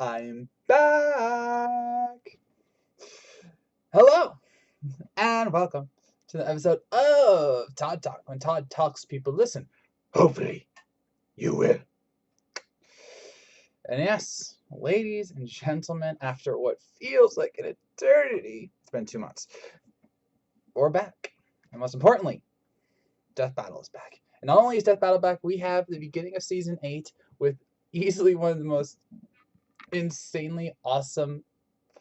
I'm back. Hello, and welcome to the episode of Todd Talk. When Todd talks, people listen. Hopefully, you will. And yes, ladies and gentlemen, after what feels like an eternity, it's been 2 months, we're back. And most importantly, Death Battle is back. And not only is Death Battle back, we have the beginning of Season 8 with easily one of the most insanely awesome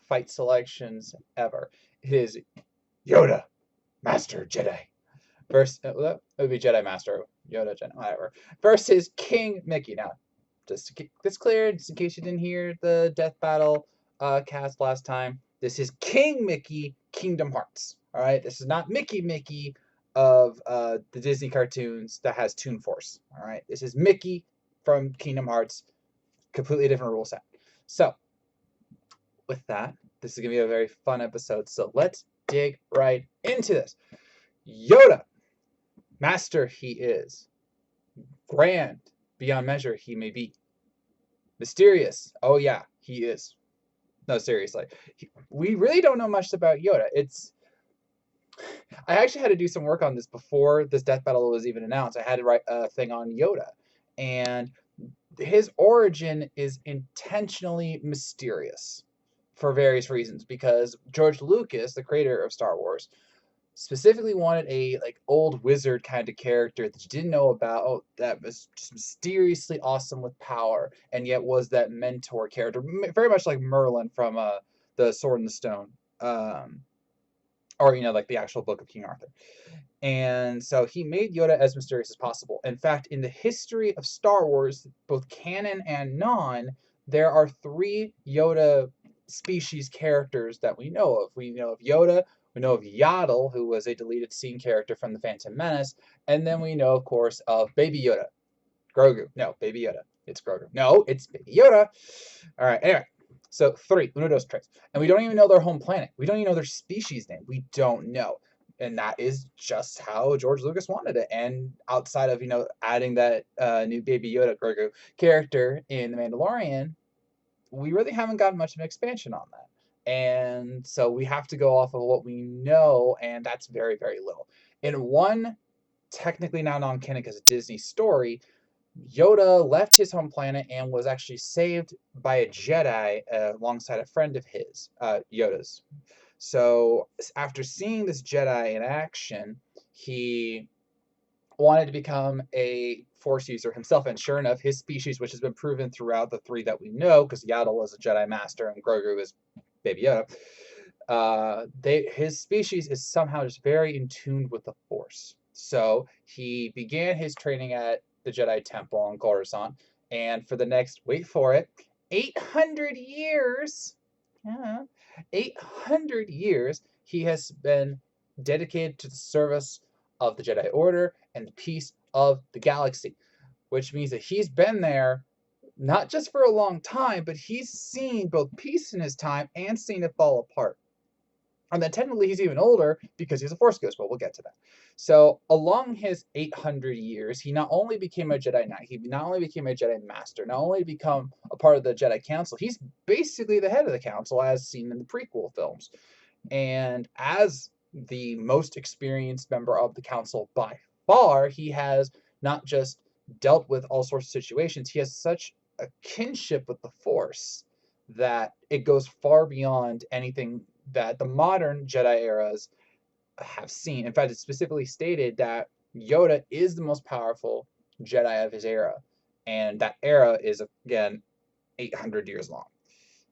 fight selections ever. It is Yoda, Master Jedi, versus it would be Jedi Master, Yoda, Jedi, whatever, versus King Mickey. Now, just to get this clear, just in case you didn't hear the Death Battle cast last time, this is King Mickey, Kingdom Hearts. All right, this is not Mickey of the Disney cartoons that has Toon Force. All right, this is Mickey from Kingdom Hearts, completely different rule set. So, with that, this is going to be a very fun episode. So let's dig right into this. Yoda, master he is. Grand, beyond measure he may be. Mysterious, oh yeah, he is. No, seriously. We really don't know much about Yoda. I actually had to do some work on this before this Death Battle was even announced. I had to write a thing on Yoda. And his origin is intentionally mysterious for various reasons, because George Lucas, the creator of Star Wars, specifically wanted a old wizard kind of character that you didn't know about, that was just mysteriously awesome with power, and yet was that mentor character, very much like Merlin from the Sword and the Stone, or like the actual book of King Arthur. And so he made Yoda as mysterious as possible. In fact, in the history of Star Wars, both canon and non, there are 3 Yoda species characters that we know of. We know of Yoda, we know of Yaddle, who was a deleted scene character from The Phantom Menace, and then we know, of course, of Baby Yoda. Grogu. No, Baby Yoda. It's Grogu. No, it's Baby Yoda. All right, anyway. So 3, uno, dos, tres. And we don't even know their home planet. We don't even know their species name. We don't know. And that is just how George Lucas wanted it. And outside of, adding that new Baby Yoda Grogu character in The Mandalorian, we really haven't gotten much of an expansion on that. And so we have to go off of what we know, and that's very, very little. In one technically now non-canon because of Disney story, Yoda left his home planet and was actually saved by a Jedi alongside a friend of his, Yoda's. So after seeing this Jedi in action, he wanted to become a Force user himself, and sure enough, his species, which has been proven throughout the 3 that we know, because Yaddle is a Jedi Master and Grogu is Baby Yoda, his species is somehow just very in tune with the Force. So he began his training at the Jedi Temple on Coruscant, and for the next, wait for it, 800 years, 800 years, he has been dedicated to the service of the Jedi Order and the peace of the galaxy, which means that he's been there not just for a long time, but he's seen both peace in his time and seen it fall apart. And then technically he's even older because he's a Force ghost, but we'll get to that. So along his 800 years, he not only became a Jedi Knight, he not only became a Jedi Master, not only become a part of the Jedi Council, he's basically the head of the Council as seen in the prequel films. And as the most experienced member of the Council by far, he has not just dealt with all sorts of situations, he has such a kinship with the Force that it goes far beyond anything that the modern Jedi eras have seen. In fact, it's specifically stated that Yoda is the most powerful Jedi of his era, and that era is, again, 800 years long.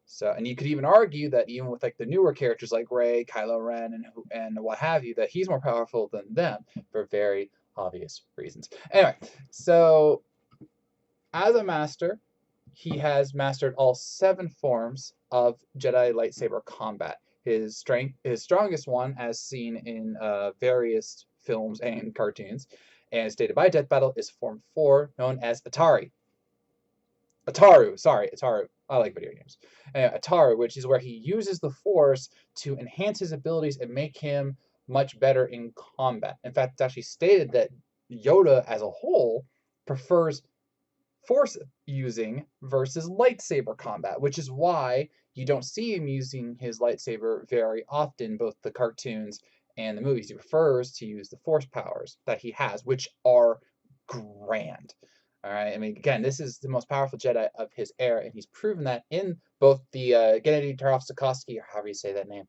So, and you could even argue that even with the newer characters like Rey, Kylo Ren, and what have you, that he's more powerful than them for very obvious reasons. Anyway, so as a master, he has mastered all 7 forms of Jedi lightsaber combat. His strongest one, as seen in various films and cartoons, and stated by Death Battle, is Form 4, known as Ataru. I like video games. Ataru, which is where he uses the Force to enhance his abilities and make him much better in combat. In fact, it's actually stated that Yoda as a whole prefers force using versus lightsaber combat, which is why you don't see him using his lightsaber very often, both the cartoons and the movies. He prefers to use the force powers that he has, which are grand. All right. I mean, again, this is the most powerful Jedi of his era, and he's proven that in both the Gennady Tartakovsky, or however you say that name,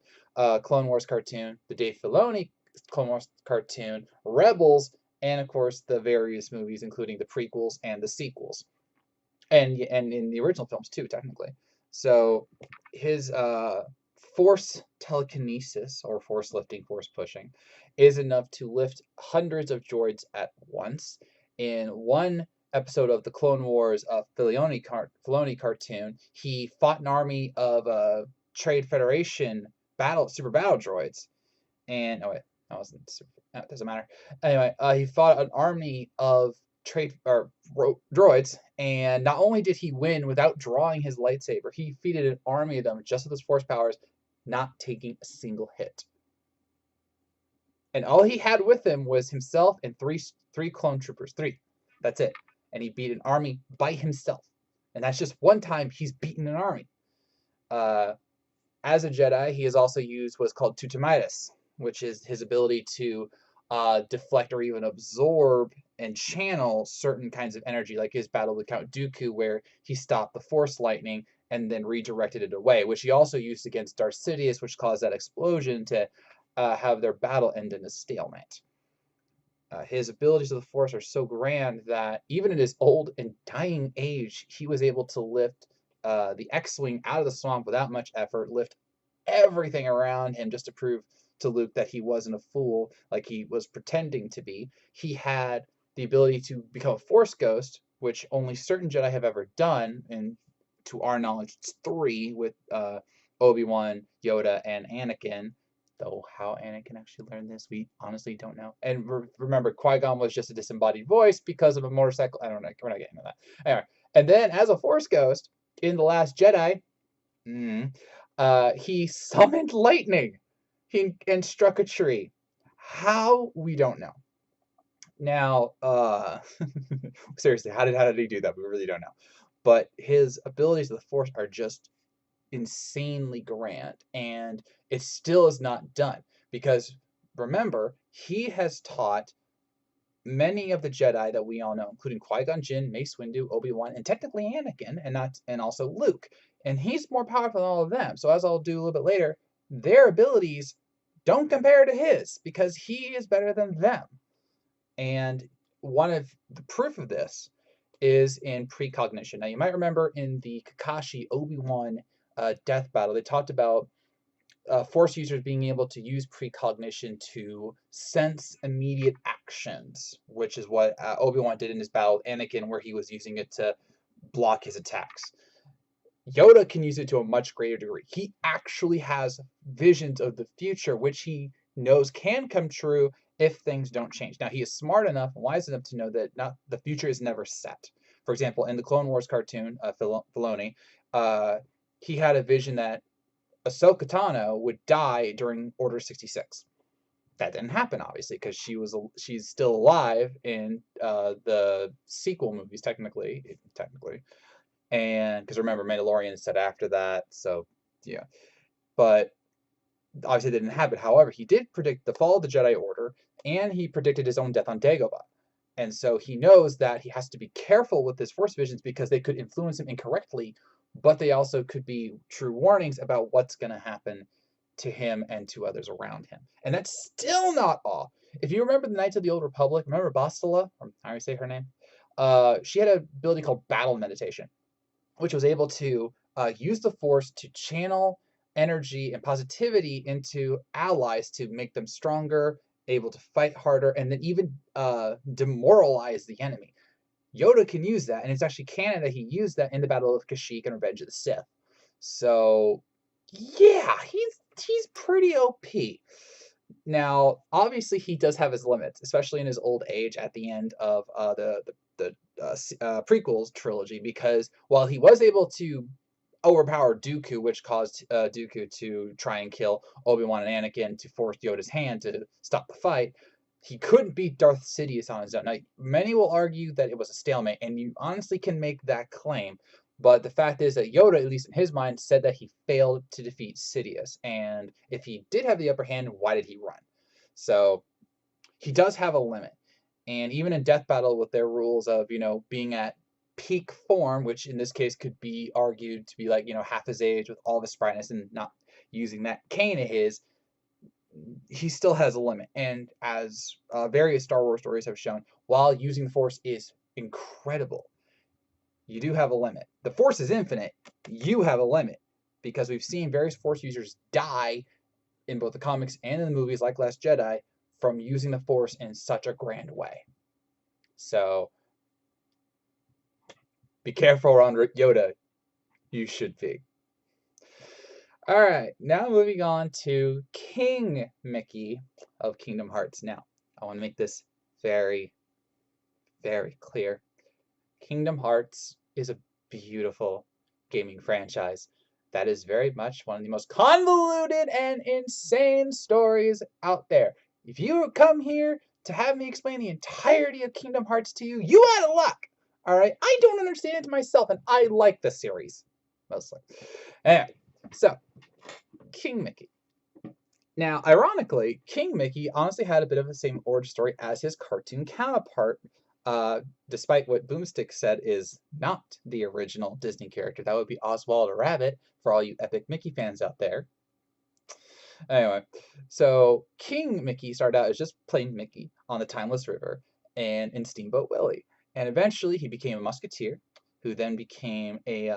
Clone Wars cartoon, the Dave Filoni Clone Wars cartoon, Rebels, and of course the various movies, including the prequels and the sequels, and in the original films too, technically. So his force telekinesis or force lifting, force pushing, is enough to lift hundreds of droids at once. In one episode of the Clone Wars Filoni cartoon, he fought an army of Trade Federation super battle droids, and oh wait, that wasn't super. That doesn't matter. Anyway, he fought an army of droids, and not only did he win without drawing his lightsaber, he defeated an army of them just with his force powers, not taking a single hit. And all he had with him was himself and three clone troopers. Three. That's it. And he beat an army by himself. And that's just one time he's beaten an army. As a Jedi, he has also used what's called Tutamitis, which is his ability to deflect or even absorb and channel certain kinds of energy, like his battle with Count Dooku, where he stopped the Force lightning and then redirected it away, which he also used against Darth Sidious, which caused that explosion to have their battle end in a stalemate. His abilities of the Force are so grand that even in his old and dying age, he was able to lift the X-Wing out of the swamp without much effort, lift everything around him just to prove to Luke that he wasn't a fool like he was pretending to be. He had the ability to become a Force ghost, which only certain Jedi have ever done, and to our knowledge, it's 3 with Obi-Wan, Yoda, and Anakin. Though how Anakin actually learned this, we honestly don't know. And remember, Qui-Gon was just a disembodied voice because of a motorcycle. I don't know. We're not getting into that. Anyway, and then as a Force ghost in The Last Jedi, he summoned lightning and struck a tree. How? We don't know. Now, seriously, how did he do that? We really don't know. But his abilities of the Force are just insanely grand, and it still is not done because remember, he has taught many of the Jedi that we all know, including Qui-Gon Jinn, Mace Windu, Obi-Wan, and technically Anakin, and also Luke. And he's more powerful than all of them. So as I'll do a little bit later, their abilities don't compare to his because he is better than them. And one of the proof of this is in precognition. Now you might remember in the Kakashi Obi-Wan death battle, they talked about Force users being able to use precognition to sense immediate actions, which is what Obi-Wan did in his battle with Anakin, where he was using it to block his attacks. Yoda can use it to a much greater degree. He actually has visions of the future, which he knows can come true if things don't change. Now, he is smart enough and wise enough to know that the future is never set. For example, in the Clone Wars cartoon, Filoni, he had a vision that Ahsoka Tano would die during Order 66. That didn't happen, obviously, because she's still alive in the sequel movies, technically, and because remember, Mandalorian is set after that, so yeah. But obviously, it didn't happen. However, he did predict the fall of the Jedi Order, and he predicted his own death on Dagobah. And so he knows that he has to be careful with his Force visions because they could influence him incorrectly, but they also could be true warnings about what's going to happen to him and to others around him. And that's still not all. If you remember the Knights of the Old Republic, remember Bastila, or how do you say her name? She had an ability called battle meditation, which was able to use the Force to channel energy and positivity into allies to make them stronger, able to fight harder, and then even demoralize the enemy. Yoda can use that, and it's actually canon that he used that in the Battle of Kashyyyk and Revenge of the Sith. So, yeah, he's pretty OP. Now, obviously, he does have his limits, especially in his old age at the end of the prequels trilogy, because while he was able to overpower Dooku, which caused Dooku to try and kill Obi-Wan and Anakin to force Yoda's hand to stop the fight, he couldn't beat Darth Sidious on his own. Now, many will argue that it was a stalemate, and you honestly can make that claim. But the fact is that Yoda, at least in his mind, said that he failed to defeat Sidious. And if he did have the upper hand, why did he run? So he does have a limit. And even in Death Battle, with their rules of, being at peak form, which in this case could be argued to be like, half his age with all the sprightness and not using that cane of his, he still has a limit. And as various Star Wars stories have shown, while using the Force is incredible, you do have a limit. The Force is infinite. You have a limit, because we've seen various Force users die in both the comics and in the movies, like Last Jedi, from using the Force in such a grand way. So be careful around Yoda. You should be. All right, now moving on to King Mickey of Kingdom Hearts. Now, I want to make this very, very clear. Kingdom Hearts is a beautiful gaming franchise that is very much one of the most convoluted and insane stories out there. If you come here to have me explain the entirety of Kingdom Hearts to you, you out of luck. All right, I don't understand it myself, and I like the series mostly. Anyway, so King Mickey. Now, ironically, King Mickey honestly had a bit of the same origin story as his cartoon counterpart, despite what Boomstick said is not the original Disney character. That would be Oswald the Rabbit for all you epic Mickey fans out there. Anyway, so King Mickey started out as just plain Mickey on the Timeless River and in Steamboat Willie. And eventually he became a musketeer, who then became a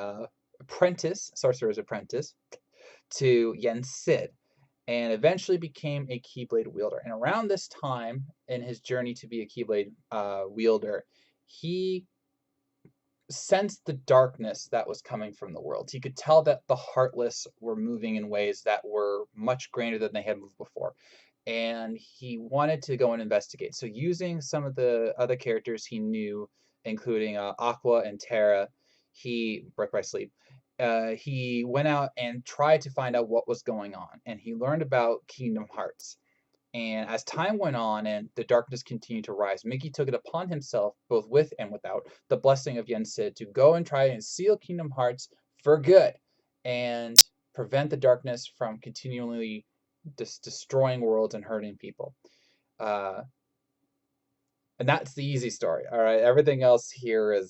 sorcerer's apprentice, to Yen Sid, and eventually became a Keyblade wielder. And around this time, in his journey to be a Keyblade wielder, he sensed the darkness that was coming from the world. He could tell that the Heartless were moving in ways that were much greater than they had moved before. And he wanted to go and investigate. So using some of the other characters he knew, including Aqua and Terra, Breath by Sleep, he went out and tried to find out what was going on. And he learned about Kingdom Hearts. And as time went on and the darkness continued to rise, Mickey took it upon himself, both with and without the blessing of Yen Sid, to go and try and seal Kingdom Hearts for good and prevent the darkness from continually destroying worlds and hurting people. And that's the easy story, all right? Everything else here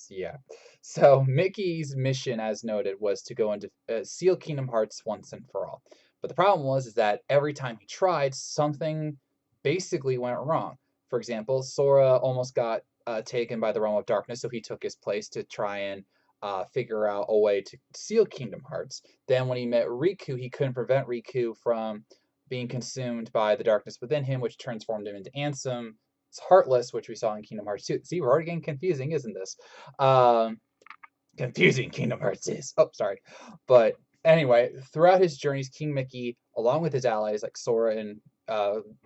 yeah. So Mickey's mission, as noted, was to go and seal Kingdom Hearts once and for all. But the problem was that every time he tried, something basically went wrong. For example, Sora almost got taken by the Realm of Darkness, so he took his place to try and figure out a way to seal Kingdom Hearts. Then when he met Riku, he couldn't prevent Riku from being consumed by the darkness within him, which transformed him into Ansem. It's Heartless, which we saw in Kingdom Hearts 2. See, we're already getting confusing, isn't this? Confusing Kingdom Hearts is. Oh, sorry. But anyway, throughout his journeys, King Mickey, along with his allies like Sora and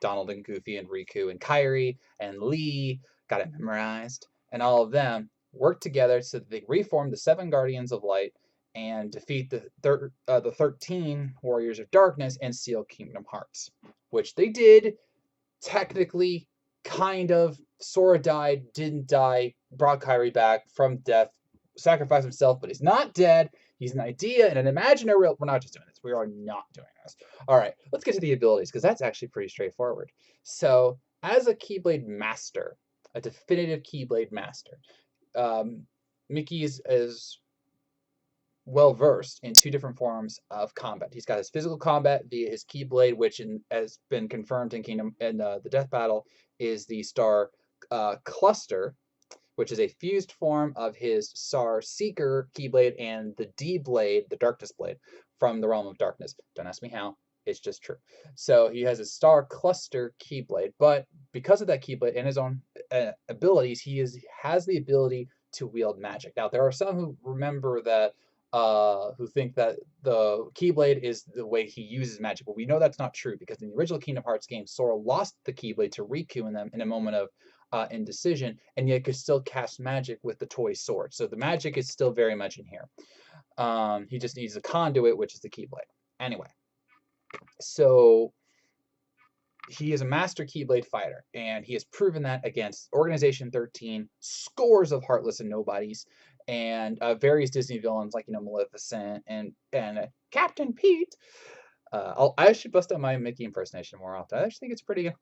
Donald and Goofy and Riku and Kairi and Lee, got it memorized, and all of them worked together so that they reformed the 7 Guardians of Light and defeat the 13 Warriors of Darkness and seal Kingdom Hearts, which they did. Technically, kind of. Sora died, didn't die, brought Kairi back from death, sacrificed himself, but he's not dead. He's an idea and an imaginary real. We're not just doing this. We are not doing this. All right, let's get to the abilities, because that's actually pretty straightforward. So, as a Keyblade master, a definitive Keyblade master, Mickey is well versed in 2 different forms of combat. He's got his physical combat via his Keyblade, which has been confirmed in the Death Battle is the Star Cluster, which is a fused form of his Star Seeker Keyblade and the D-Blade, the Darkness Blade, from the Realm of Darkness. Don't ask me how. It's just true. So he has a Star Cluster Keyblade, but because of that Keyblade and his own abilities, he has the ability to wield magic. Now, there are some who remember that who think that the Keyblade is the way he uses magic. But we know that's not true, because in the original Kingdom Hearts game, Sora lost the Keyblade to Riku in a moment of indecision, and yet could still cast magic with the toy sword. So the magic is still very much in here. He just needs a conduit, which is the Keyblade. Anyway, so he is a master Keyblade fighter, and he has proven that against Organization 13, scores of Heartless and Nobodies, and various Disney villains like Maleficent and Captain Pete. I should bust out my Mickey impersonation more often. I actually think it's pretty good.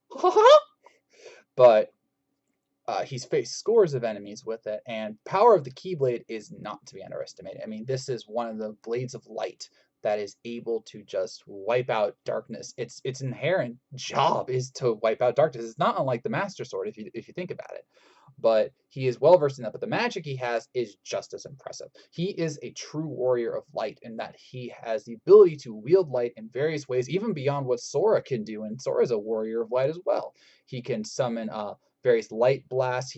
But he's faced scores of enemies with it, and power of the Keyblade is not to be underestimated. I mean, this is one of the blades of light that is able to just wipe out darkness. Its inherent job is to wipe out darkness. It's not unlike the Master Sword if you think about it. But he is well versed in that. But the magic he has is just as impressive. He is a true warrior of light in that he has the ability to wield light in various ways, even beyond what Sora can do. And Sora is a warrior of light as well. He can summon various light blasts.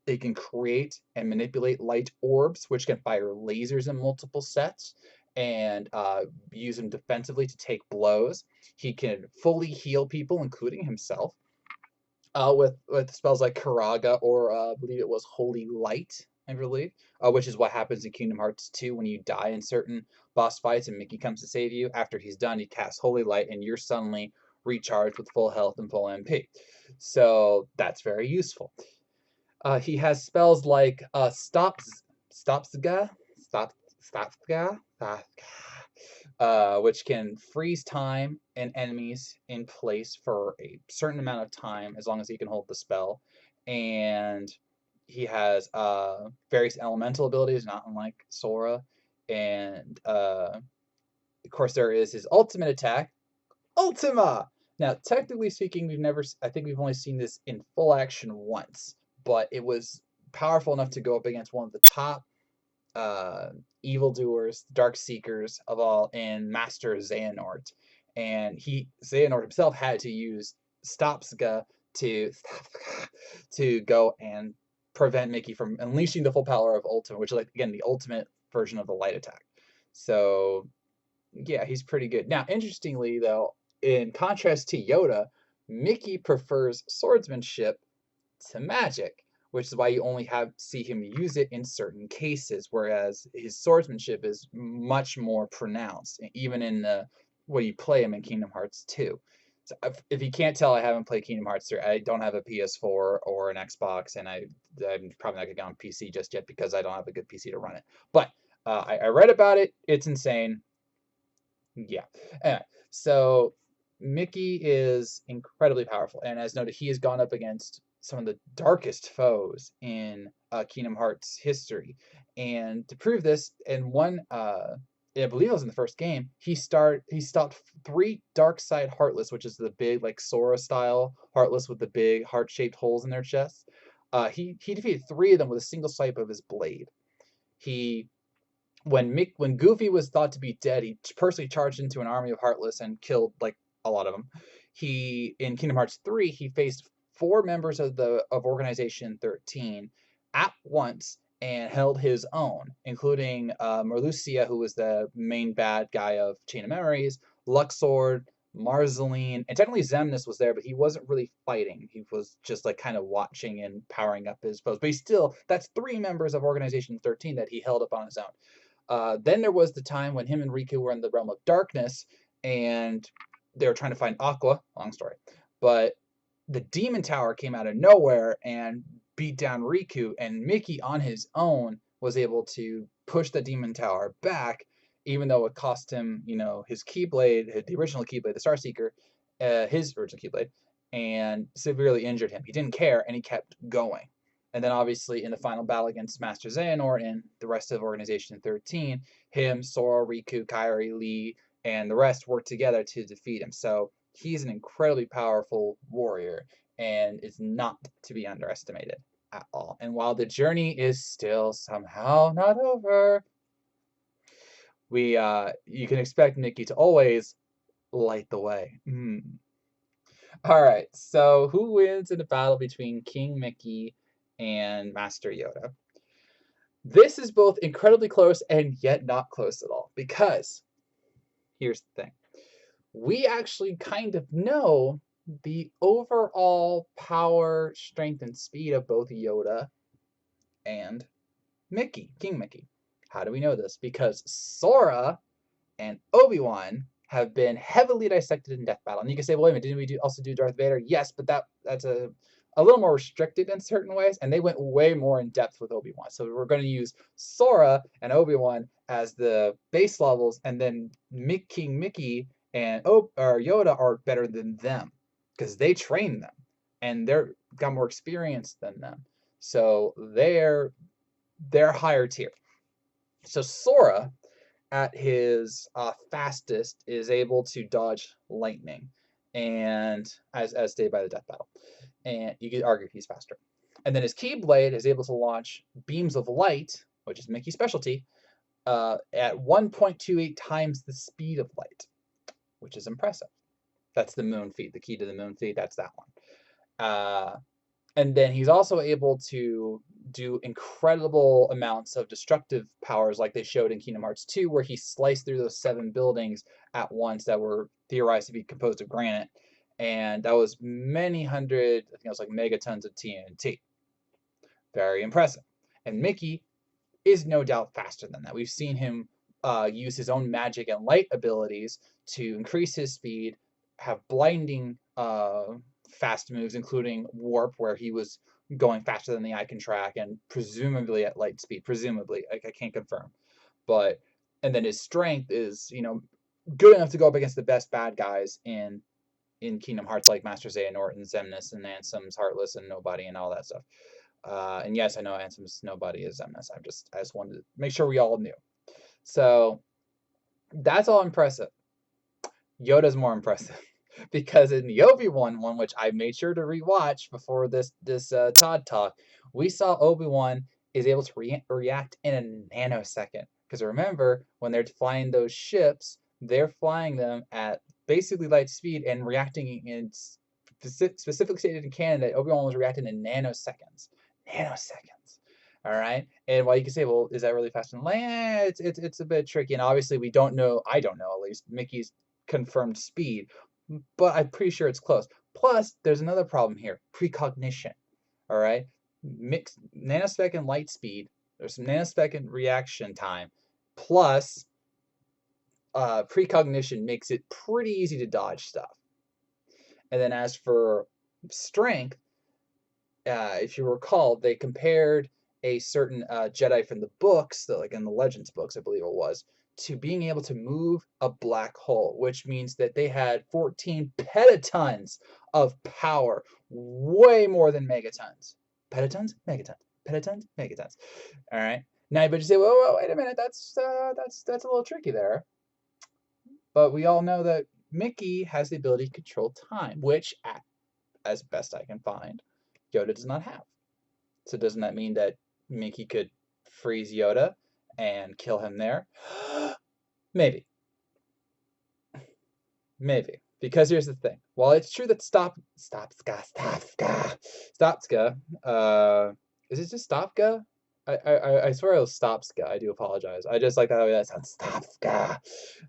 They can create and manipulate light orbs, which can fire lasers in multiple sets and use them defensively to take blows. He can fully heal people, including himself, with spells like Karaga or I believe it was Holy Light, I believe, which is what happens in Kingdom Hearts 2 when you die in certain boss fights and Mickey comes to save you. After he's done, he casts Holy Light and you're suddenly recharged with full health and full MP. So that's very useful. He has spells like Stopsga, Stopsga, which can freeze time and enemies in place for a certain amount of time as long as he can hold the spell. And he has various elemental abilities, not unlike Sora. And of course, there is his ultimate attack, Ultima. Now, technically speaking, I think we've only seen this in full action once, but it was powerful enough to go up against one of the top evildoers, dark seekers of all, in Master Xehanort. And Xehanort himself had to use Stopska to go and prevent Mickey from unleashing the full power of Ultima, which is, like, again, the ultimate version of the light attack. So yeah, he's pretty good. Now, interestingly though, in contrast to Yoda, Mickey prefers swordsmanship to magic, which is why you only see him use it in certain cases, whereas his swordsmanship is much more pronounced, even in when you play him in Kingdom Hearts 2. So if you can't tell, I haven't played Kingdom Hearts 3. I don't have a PS4 or an Xbox, and I'm probably not going to get on PC just yet because I don't have a good PC to run it. But I read about it. It's insane. Yeah. Anyway, so Mickey is incredibly powerful, and as noted, he has gone up against some of the darkest foes in Kingdom Hearts history. And to prove this, in one, I believe it was in the first game, he stopped 3 Dark Side Heartless, which is the big, like, Sora style Heartless with the big heart-shaped holes in their chests. He defeated 3 of them with a single swipe of his blade. When Goofy was thought to be dead, he personally charged into an army of Heartless and killed, like, a lot of them. In Kingdom Hearts 3, he faced 4 members of Organization 13 at once and held his own, including Merlucia, who was the main bad guy of Chain of Memories, Luxord, Marceline, and technically Xemnas was there, but he wasn't really fighting. He was just, like, kind of watching and powering up his foes. But that's 3 members of Organization 13 that he held up on his own. Then there was the time when him and Riku were in the realm of darkness, and they were trying to find Aqua. Long story. But the Demon Tower came out of nowhere and beat down Riku, and Mickey on his own was able to push the Demon Tower back, even though it cost him, his Keyblade, the original Keyblade, the Star Seeker, his original Keyblade, and severely injured him. He didn't care, and he kept going. And then obviously in the final battle against Master Xehanort and the rest of Organization 13, him, Sora, Riku, Kairi, Lee, and the rest worked together to defeat him. So he's an incredibly powerful warrior and is not to be underestimated at all. And while the journey is still somehow not over, you can expect Mickey to always light the way. All right, so who wins in the battle between King Mickey and Master Yoda? This is both incredibly close and yet not close at all, because here's the thing. We actually kind of know the overall power, strength, and speed of both Yoda and Mickey, King Mickey. How do we know this? Because Sora and Obi-Wan have been heavily dissected in Death Battle. And you can say, well, wait a minute, didn't we also do Darth Vader? Yes, but that's a little more restricted in certain ways, and they went way more in depth with Obi-Wan. So we're going to use Sora and Obi-Wan as the base levels, and then King Mickey and Yoda are better than them because they train them and they're got more experience than them. So they're higher tier. So Sora at his fastest is able to dodge lightning, and as stated by the Death Battle, and you could argue he's faster. And then his Keyblade is able to launch beams of light, which is Mickey's specialty, at 1.28 times the speed of light, which is impressive. That's the moon feat, the key to the moon feat. That's that one. And then he's also able to do incredible amounts of destructive powers like they showed in Kingdom Hearts 2, where he sliced through those 7 buildings at once that were theorized to be composed of granite. And that was many hundred, I think it was like megatons of TNT. Very impressive. And Mickey is no doubt faster than that. We've seen him use his own magic and light abilities to increase his speed, have blinding fast moves, including warp, where he was going faster than the eye can track, and presumably at light speed. Presumably, I can't confirm, but and then his strength is good enough to go up against the best bad guys in Kingdom Hearts, like Master Xehanort and Xemnas and Ansem's Heartless and Nobody and all that stuff. And yes, I know Ansem's Nobody is Xemnas. I just wanted to make sure we all knew. So that's all impressive. Yoda's more impressive because in the Obi-Wan one, which I made sure to rewatch before this Todd Talk, we saw Obi-Wan is able to react in a nanosecond. Because remember, when they're flying those ships, they're flying them at basically light speed and reacting in specifically stated in canon that Obi-Wan was reacting in nanoseconds. Nanoseconds. All right. And while you can say, well, is that really fast in light? It's a bit tricky. And obviously we don't know, I don't know at least, Mickey's confirmed speed, but I'm pretty sure it's close. Plus, there's another problem here, precognition. All right. Mixed nanosecond light speed, there's some nanosecond reaction time, plus precognition makes it pretty easy to dodge stuff. And then as for strength, if you recall, they compared a certain Jedi from the books, like in the Legends books, I believe it was, to being able to move a black hole, which means that they had 14 petatons of power, way more than megatons. Petatons, megatons, petatons, megatons. All right. Now, but you say, well, wait a minute, that's a little tricky there. But we all know that Mickey has the ability to control time, which, as best I can find, Yoda does not have. So doesn't that mean that Mickey could freeze Yoda and kill him there? Maybe. Maybe. Because here's the thing. While it's true that Stopska, is it just Stopka? I swear it was Stopska. I do apologize. I just like how that sounds.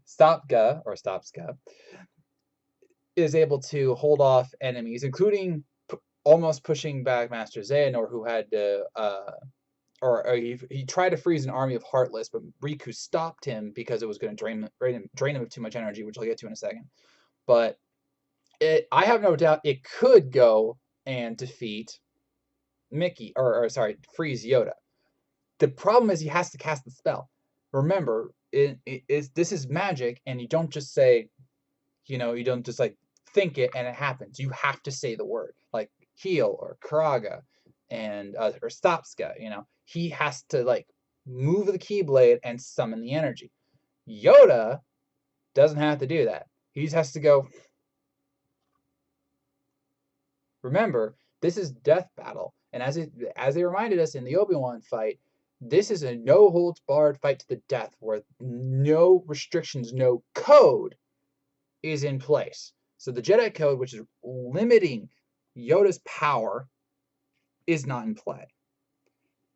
Stopska is able to hold off enemies, including almost pushing back Master Xehanort, who had to, he tried to freeze an army of Heartless, but Riku stopped him because it was going to drain him of too much energy, which I'll get to in a second. But I have no doubt it could go and defeat Mickey, freeze Yoda. The problem is he has to cast the spell. Remember, this is magic, and you don't just say, you don't just like think it and it happens. You have to say the word, like heal or Karaga and or Stopska. He has to like move the Keyblade and summon the energy. Yoda doesn't have to do that. He just has to go. Remember, this is Death Battle, and as they reminded us in the Obi-Wan fight, this is a no-holds-barred fight to the death, where no restrictions, no code is in place. So the Jedi Code, which is limiting Yoda's power, is not in play.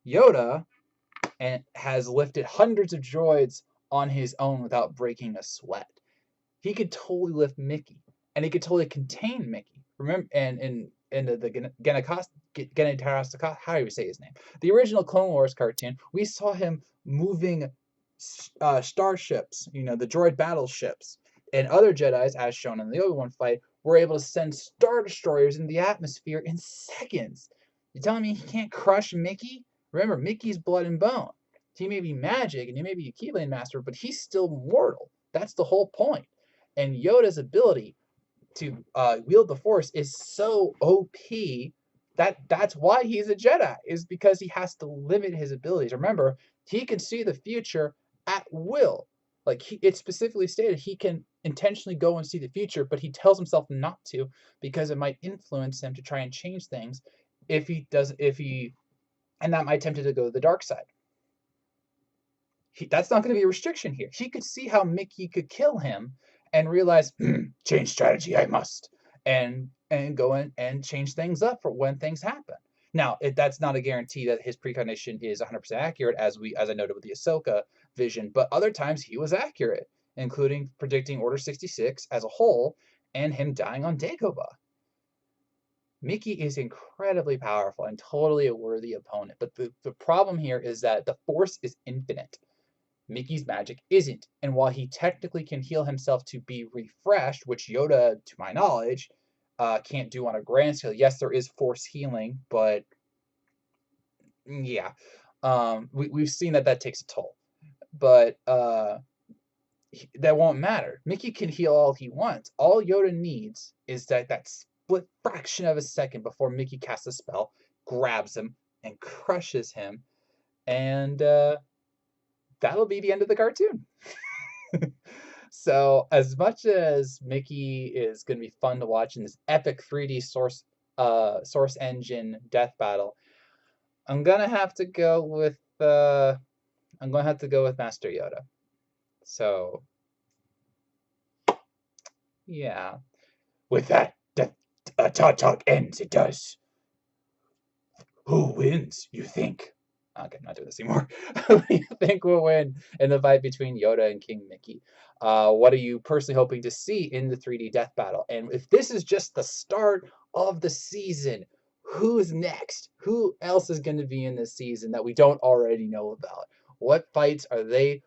Yoda has lifted hundreds of droids on his own without breaking a sweat. He could totally lift Mickey, and he could totally contain Mickey. Remember, and in the Genetara, how do you say his name? The original Clone Wars cartoon, we saw him moving starships, the droid battleships, And other Jedis, as shown in the Obi-Wan fight, were able to send Star Destroyers in the atmosphere in seconds. You telling me he can't crush Mickey? Remember, Mickey's blood and bone. He may be magic and he may be a Keyblade Master, but he's still mortal. That's the whole point. And Yoda's ability to wield the Force is so OP that's why he's a Jedi, is because he has to limit his abilities. Remember, he can see the future at will. Like it's specifically stated, he can intentionally go and see the future, but he tells himself not to because it might influence him to try and change things if he does, and that might tempt him to go to the dark side. That's not going to be a restriction here. He could see how Mickey could kill him and realize, change strategy, I must, and go in and change things up for when things happen. Now, that's not a guarantee that his precognition is 100% accurate, as I noted with the Ahsoka vision, but other times he was accurate, including predicting Order 66 as a whole and him dying on Dagobah. Mickey is incredibly powerful and totally a worthy opponent, but the problem here is that the Force is infinite. Mickey's magic isn't, and while he technically can heal himself to be refreshed, which Yoda, to my knowledge, can't do on a grand scale. Yes, there is Force healing, but yeah, we've seen that takes a toll. But that won't matter. Mickey can heal all he wants. All Yoda needs is that split fraction of a second before Mickey casts a spell, grabs him, and crushes him, and that'll be the end of the cartoon. So as much as Mickey is going to be fun to watch in this epic 3D source engine death battle, I'm gonna have to go with Master Yoda. So yeah, with that, Todd Talk ends. It does. Who wins, you think? Okay, I'm not doing this anymore. Who do you think will win in the fight between Yoda and King Mickey? What are you personally hoping to see in the 3D death battle? And if this is just the start of the season, who's next? Who else is going to be in this season that we don't already know about? What fights are they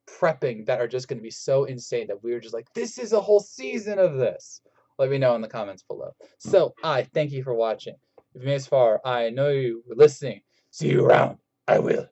prepping that are just going to be so insane that we're just like, this is a whole season of this? Let me know in the comments below. So I thank you for watching. If you made it this far, I know you were listening. See you around. I will.